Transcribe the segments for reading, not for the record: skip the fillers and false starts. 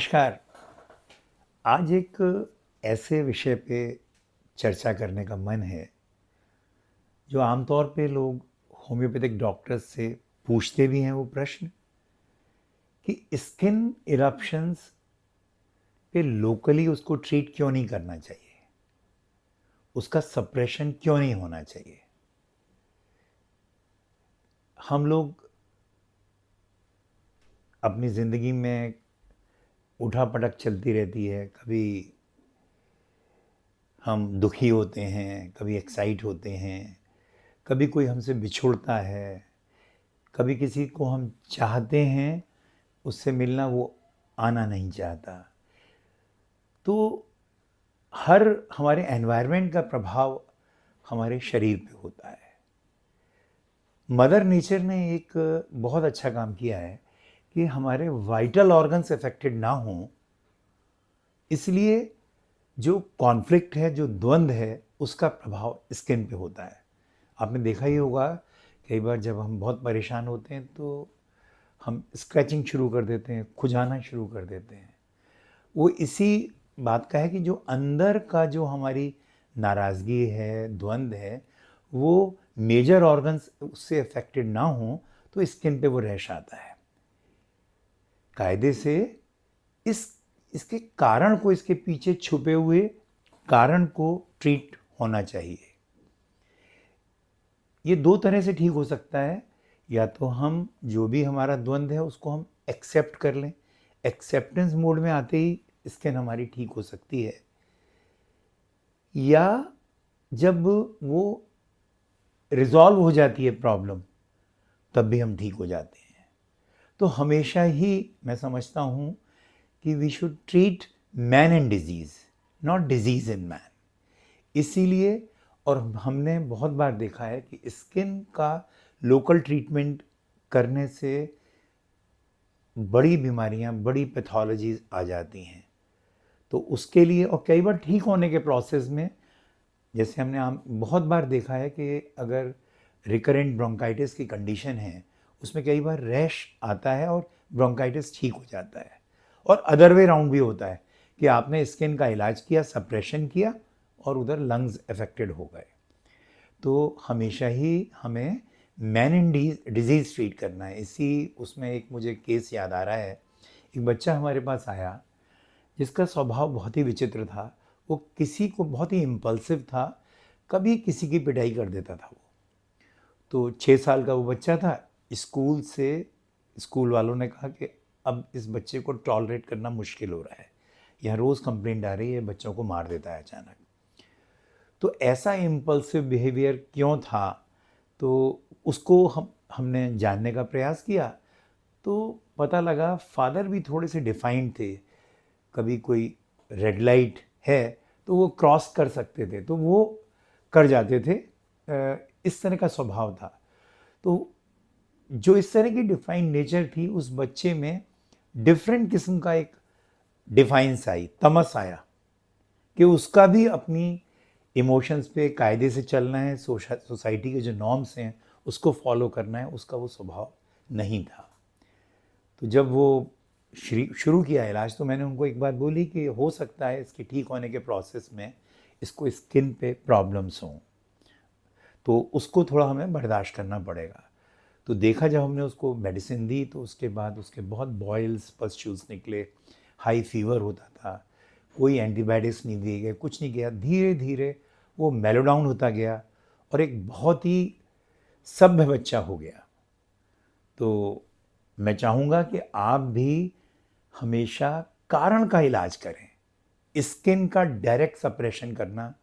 नमस्कार। आज एक ऐसे विषय पे चर्चा करने का मन है जो आमतौर पे लोग होम्योपैथिक डॉक्टर्स से पूछते भी हैं, वो प्रश्न कि स्किन इरप्शंस पे लोकली उसको ट्रीट क्यों नहीं करना चाहिए, उसका सप्रेशन क्यों नहीं होना चाहिए। हम लोग अपनी ज़िंदगी में उठा-पटक चलती रहती है, कभी हम दुखी होते हैं, कभी एक्साइट होते हैं, कभी कोई हमसे बिछुड़ता है, कभी किसी को हम चाहते हैं, उससे मिलना वो आना नहीं चाहता। तो हर हमारे एनवायरनमेंट का प्रभाव हमारे शरीर पे होता है। मदर नेचर ने एक बहुत अच्छा काम किया है कि हमारे वाइटल ऑर्गन्स अफेक्टेड ना हों, इसलिए जो कॉन्फ्लिक्ट है, जो द्वंद्व है, उसका प्रभाव स्किन पे होता है। आपने देखा ही होगा, कई बार जब हम बहुत परेशान होते हैं तो हम स्क्रैचिंग शुरू कर देते हैं, खुजाना शुरू कर देते हैं। वो इसी बात का है कि जो अंदर का जो हमारी नाराज़गी है, द्वंद्व है, वो मेजर ऑर्गन्स उससे अफेक्टेड ना हों तो स्किन पे वो रैश आता है। कायदे से इस इसके कारण को, इसके पीछे छुपे हुए कारण को ट्रीट होना चाहिए। ये दो तरह से ठीक हो सकता है। या तो हम जो भी हमारा द्वंद्व है उसको हम एक्सेप्ट कर लें, एक्सेप्टेंस मोड में आते ही स्किन हमारी ठीक हो सकती है, या जब वो रिजॉल्व हो जाती है प्रॉब्लम, तब भी हम ठीक हो जाते हैं। तो हमेशा ही मैं समझता हूँ कि we should treat man in disease, not disease in man. इसीलिए, और हमने बहुत बार देखा है कि स्किन का लोकल ट्रीटमेंट करने से बड़ी बीमारियां, बड़ी पैथोलॉजीज आ जाती हैं। तो उसके लिए, और कई बार ठीक होने के प्रोसेस में, जैसे हमने बहुत बार देखा है कि अगर रिकरेंट ब्रोंकाइटिस की कंडीशन है, उसमें कई बार रैश आता है और ब्रोंकाइटिस ठीक हो जाता है। और अदर वे राउंड भी होता है कि आपने स्किन का इलाज किया, सप्रेशन किया, और उधर लंग्स अफेक्टेड हो गए। तो हमेशा ही हमें मैन इन डिजीज़ ट्रीट करना है। इसी उसमें एक मुझे केस याद आ रहा है। एक बच्चा हमारे पास आया जिसका स्वभाव बहुत ही विचित्र था। वो किसी को बहुत ही इम्पल्सिव था, कभी किसी की पिटाई कर देता था वो। तो 6 साल का वो बच्चा था। स्कूल वालों ने कहा कि अब इस बच्चे को टॉलरेट करना मुश्किल हो रहा है, यहाँ रोज़ कंप्लेंट आ रही है, बच्चों को मार देता है अचानक। तो ऐसा इम्पल्सिव बिहेवियर क्यों था, तो उसको हमने जानने का प्रयास किया। तो पता लगा फादर भी थोड़े से डिफाइंड थे। कभी कोई रेड लाइट है तो वो क्रॉस कर सकते थे, तो वो कर जाते थे। इस तरह का स्वभाव था। तो जो इस तरह की डिफाइंड नेचर थी, उस बच्चे में डिफरेंट किस्म का एक डिफाइंस आई, तमस आया कि उसका भी अपनी इमोशंस पे कायदे से चलना है, सोसाइटी के जो नॉर्म्स हैं उसको फॉलो करना है, उसका वो स्वभाव नहीं था। तो जब वो शुरू किया इलाज, तो मैंने उनको एक बात बोली कि हो सकता है इसके ठीक होने के प्रोसेस में इसको स्किन पे प्रॉब्लम्स हों, तो उसको थोड़ा हमें बर्दाश्त करना पड़ेगा। तो देखा, जब हमने उसको मेडिसिन दी तो उसके बाद उसके बहुत बॉयल्स, पस्ट्यूल्स निकले, हाई फीवर होता था। कोई एंटीबायोटिक्स नहीं दिए गए, कुछ नहीं किया। धीरे धीरे वो मेलो डाउन होता गया और एक बहुत ही सभ्य बच्चा हो गया। तो मैं चाहूँगा कि आप भी हमेशा कारण का इलाज करें। स्किन का डायरेक्ट सप्रेशन करना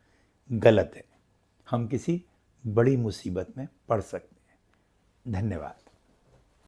गलत है। हम किसी बड़ी मुसीबत में पड़ सकते हैं। धन्यवाद।